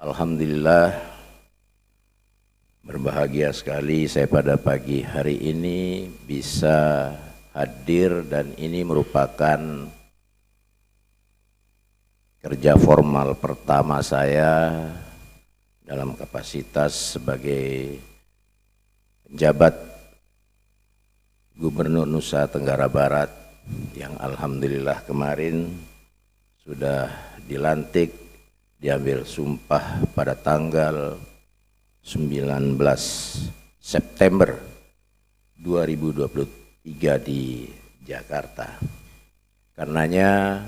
Alhamdulillah, berbahagia sekali saya pada pagi hari ini bisa hadir dan ini merupakan kerja formal pertama saya dalam kapasitas sebagai penjabat Gubernur Nusa Tenggara Barat yang alhamdulillah kemarin sudah dilantik, diambil sumpah pada tanggal 19 September 2023 di Jakarta. Karenanya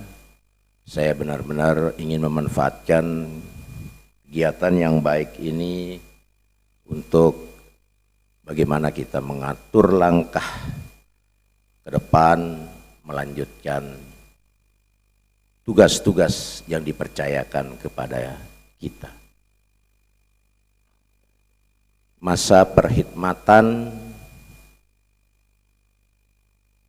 saya benar-benar ingin memanfaatkan kegiatan yang baik ini untuk bagaimana kita mengatur langkah ke depan, melanjutkan tugas-tugas yang dipercayakan kepada kita. Masa perkhidmatan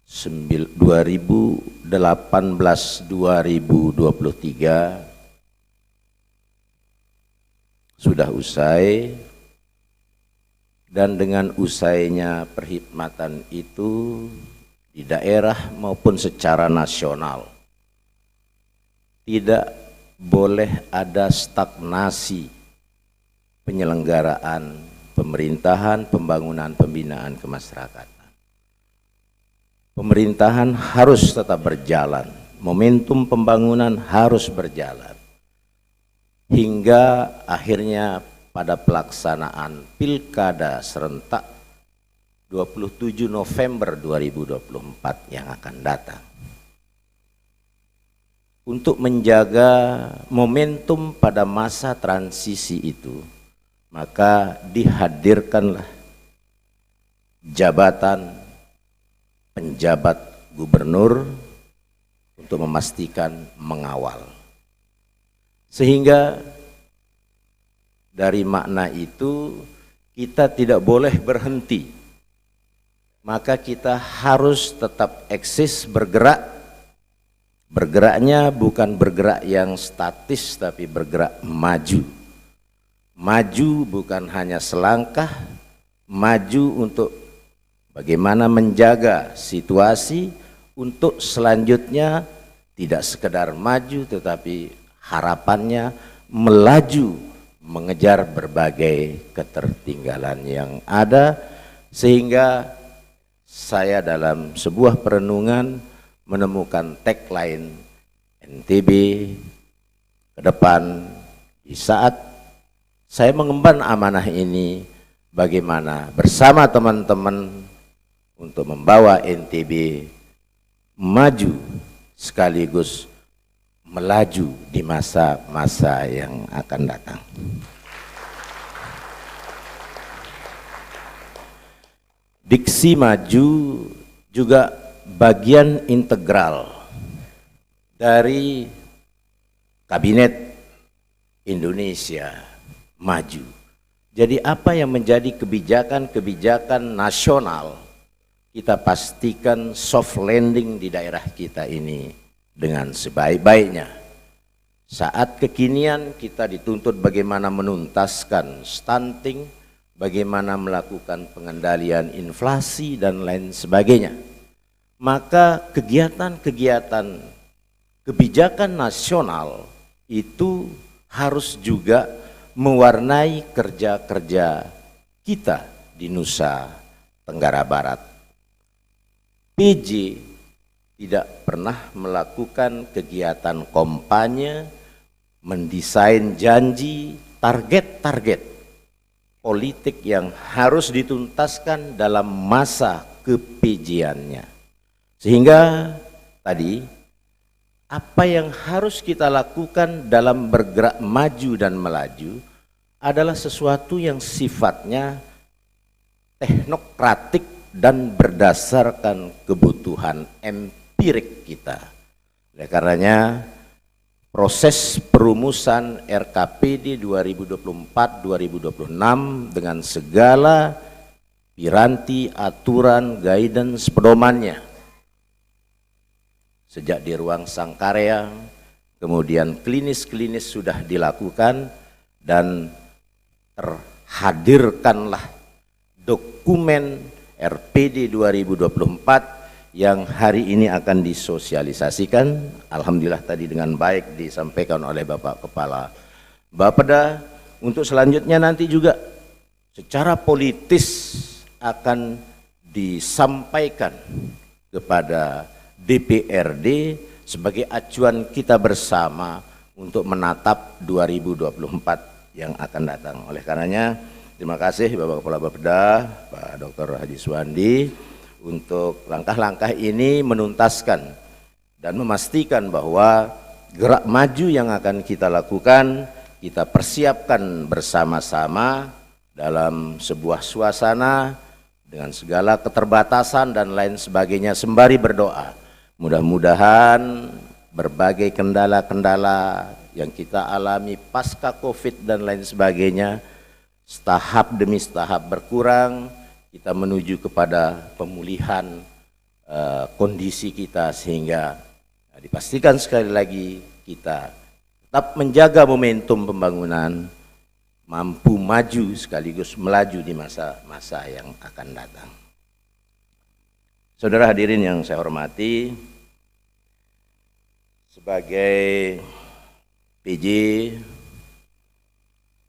2018-2023 sudah usai, dan dengan usainya perkhidmatan itu di daerah maupun secara nasional tidak boleh ada stagnasi penyelenggaraan pemerintahan, pembangunan, pembinaan kemasyarakatan. Pemerintahan harus tetap berjalan, momentum pembangunan harus berjalan, hingga akhirnya pada pelaksanaan Pilkada serentak 27 November 2024 yang akan datang. Untuk menjaga momentum pada masa transisi itu, maka dihadirkanlah jabatan penjabat gubernur untuk memastikan mengawal. Sehingga dari makna itu kita tidak boleh berhenti, maka kita harus tetap eksis bergerak. Bergeraknya bukan bergerak yang statis tapi bergerak maju. Maju bukan hanya selangkah, maju untuk bagaimana menjaga situasi untuk selanjutnya tidak sekedar maju tetapi harapannya melaju mengejar berbagai ketertinggalan yang ada, sehingga saya dalam sebuah perenungan menemukan tagline NTB ke depan di saat saya mengemban amanah ini, bagaimana bersama teman-teman untuk membawa NTB maju sekaligus melaju di masa-masa yang akan datang. Diksi maju juga bagian integral dari Kabinet Indonesia Maju. Jadi apa yang menjadi kebijakan-kebijakan nasional, kita pastikan soft landing di daerah kita ini dengan sebaik-baiknya. Saat kekinian kita dituntut bagaimana menuntaskan stunting, bagaimana melakukan pengendalian inflasi dan lain sebagainya. Maka kegiatan-kegiatan kebijakan nasional itu harus juga mewarnai kerja-kerja kita di Nusa Tenggara Barat. PJ tidak pernah melakukan kegiatan kampanye, mendesain janji, target-target politik yang harus dituntaskan dalam masa ke-PJ-annya. Sehingga tadi apa yang harus kita lakukan dalam bergerak maju dan melaju adalah sesuatu yang sifatnya teknokratik dan berdasarkan kebutuhan empirik kita. Oleh karenanya proses perumusan RKPD 2024-2026 dengan segala piranti, aturan, guidance, pedomannya sejak di ruang Sangkareang, kemudian klinis-klinis sudah dilakukan, dan terhadirkanlah dokumen RPD 2024 yang hari ini akan disosialisasikan. Alhamdulillah tadi dengan baik disampaikan oleh Bapak Kepala Bapeda. Untuk selanjutnya nanti juga secara politis akan disampaikan kepada DPRD sebagai acuan kita bersama untuk menatap 2024 yang akan datang. Oleh karenanya, terima kasih Bapak Kepala Bapeda, Pak Dr. Haji Suwandi, untuk langkah-langkah ini menuntaskan dan memastikan bahwa gerak maju yang akan kita lakukan, kita persiapkan bersama-sama dalam sebuah suasana dengan segala keterbatasan dan lain sebagainya, sembari berdoa. Mudah-mudahan berbagai kendala-kendala yang kita alami pasca Covid dan lain sebagainya, setahap demi setahap berkurang, kita menuju kepada pemulihan kondisi kita, sehingga dipastikan sekali lagi kita tetap menjaga momentum pembangunan, mampu maju sekaligus melaju di masa-masa yang akan datang. Saudara hadirin yang saya hormati, sebagai PJ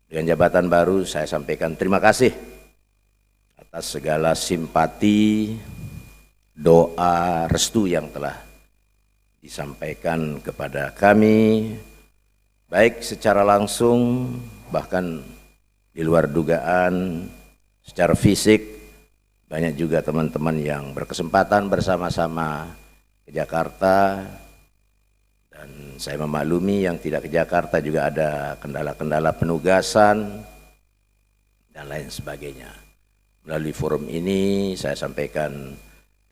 dengan jabatan baru, saya sampaikan terima kasih atas segala simpati, doa, restu yang telah disampaikan kepada kami, baik secara langsung bahkan di luar dugaan, secara fisik. Banyak juga teman-teman yang berkesempatan bersama-sama ke Jakarta, dan saya memaklumi yang tidak ke Jakarta juga ada kendala-kendala penugasan dan lain sebagainya. Melalui forum ini saya sampaikan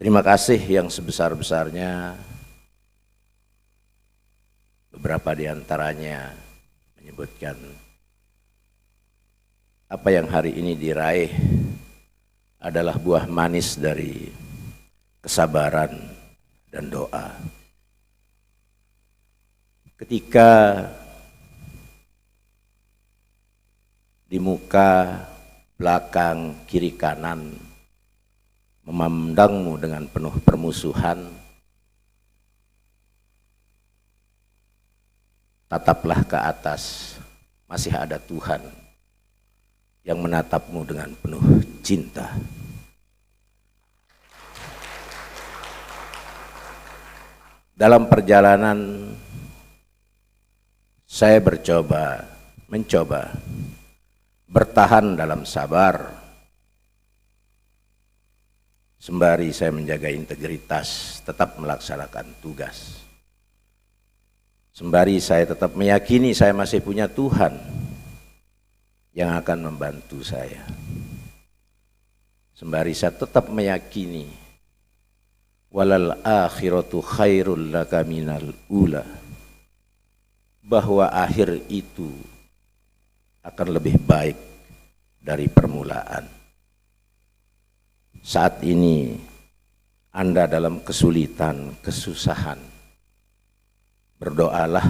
terima kasih yang sebesar-besarnya. Beberapa di antaranya menyebutkan apa yang hari ini diraih adalah buah manis dari kesabaran dan doa. Ketika di muka, belakang, kiri, kanan memandangmu dengan penuh permusuhan, tataplah ke atas, masih ada Tuhan yang menatapmu dengan penuh cinta. Dalam perjalanan saya mencoba bertahan dalam sabar, sembari saya menjaga integritas, tetap melaksanakan tugas. Sembari saya tetap meyakini saya masih punya Tuhan yang akan membantu saya. Sembari saya tetap meyakini walal akhiratu khairul laka minal ula, bahwa akhir itu akan lebih baik dari permulaan. Saat ini Anda dalam kesulitan, kesusahan, berdoalah,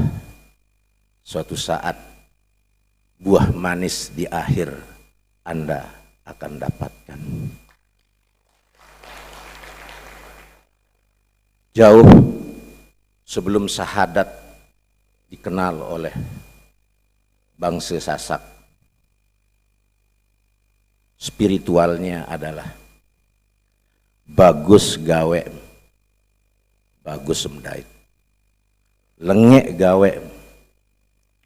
suatu saat buah manis di akhir Anda akan dapatkan. Jauh sebelum syahadat dikenal oleh bangsa Sasak, spiritualnya adalah bagus gawe, bagus mendait. Lengek gawe,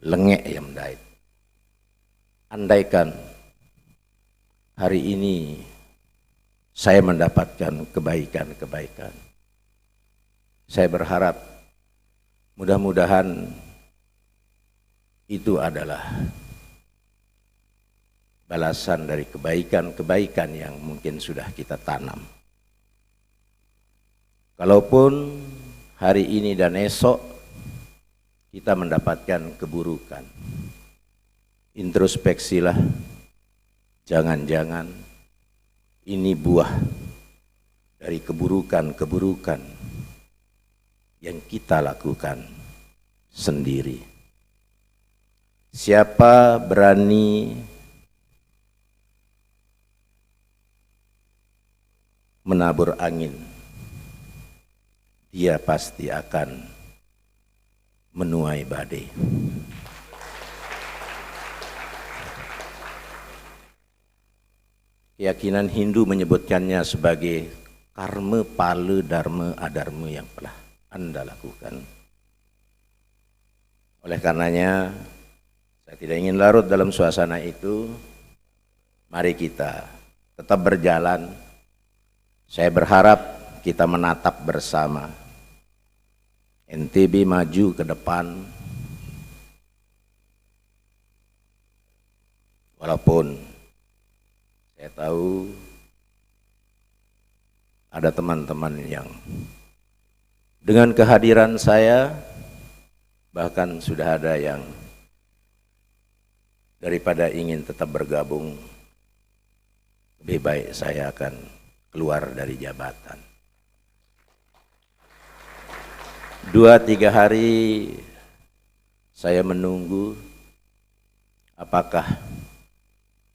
lengek yang mendait. Andaikan hari ini saya mendapatkan kebaikan-kebaikan, saya berharap mudah-mudahan itu adalah balasan dari kebaikan-kebaikan yang mungkin sudah kita tanam. Kalaupun hari ini dan esok kita mendapatkan keburukan, introspeksilah, jangan-jangan ini buah dari keburukan-keburukan yang kita lakukan sendiri. Siapa berani menabur angin, dia pasti akan menuai badai. Keyakinan Hindu menyebutkannya sebagai karma, pala, dharma, adharma yang telah Anda lakukan. Oleh karenanya, saya tidak ingin larut dalam suasana itu. Mari kita tetap berjalan. Saya berharap kita menatap bersama. NTB maju ke depan. Walaupun saya tahu ada teman-teman yang dengan kehadiran saya, bahkan sudah ada yang daripada ingin tetap bergabung, lebih baik saya akan keluar dari jabatan. 2-3 hari saya menunggu apakah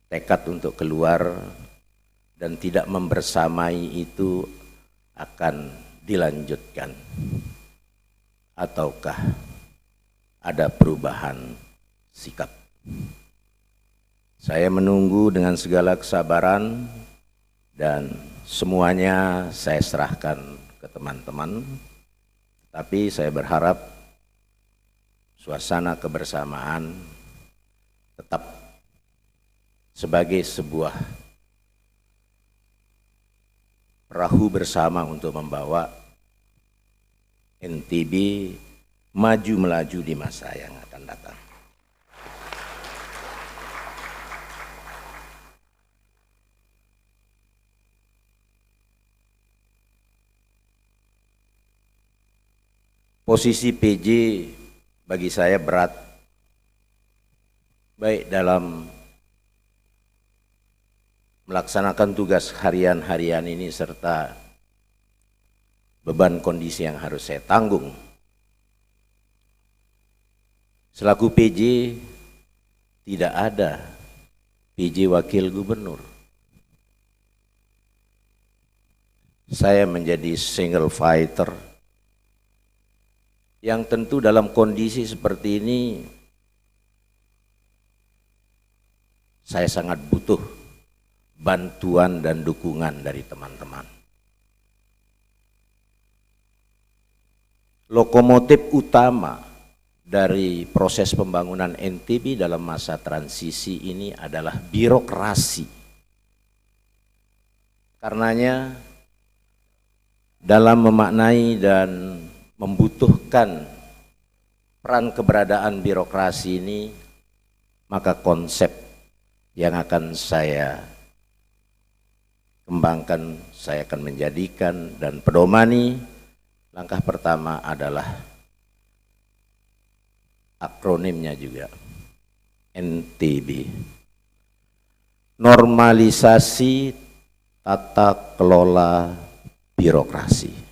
tekad untuk keluar dan tidak membersamai itu akan dilanjutkan ataukah ada perubahan sikap. Saya menunggu dengan segala kesabaran dan semuanya saya serahkan ke teman-teman. Tapi saya berharap suasana kebersamaan tetap sebagai sebuah perahu bersama untuk membawa NTB maju melaju di masa yang akan datang. Posisi PJ bagi saya berat, baik dalam melaksanakan tugas harian-harian ini serta beban kondisi yang harus saya tanggung. Selaku PJ tidak ada PJ wakil gubernur. Saya menjadi single fighter yang tentu dalam kondisi seperti ini saya sangat butuh bantuan dan dukungan dari teman-teman. Lokomotif utama dari proses pembangunan NTB dalam masa transisi ini adalah birokrasi. Karenanya dalam memaknai dan membutuhkan peran keberadaan birokrasi ini, maka konsep yang akan saya kembangkan, saya akan menjadikan dan pedomani. Langkah pertama adalah akronimnya juga NTB, normalisasi tata kelola birokrasi.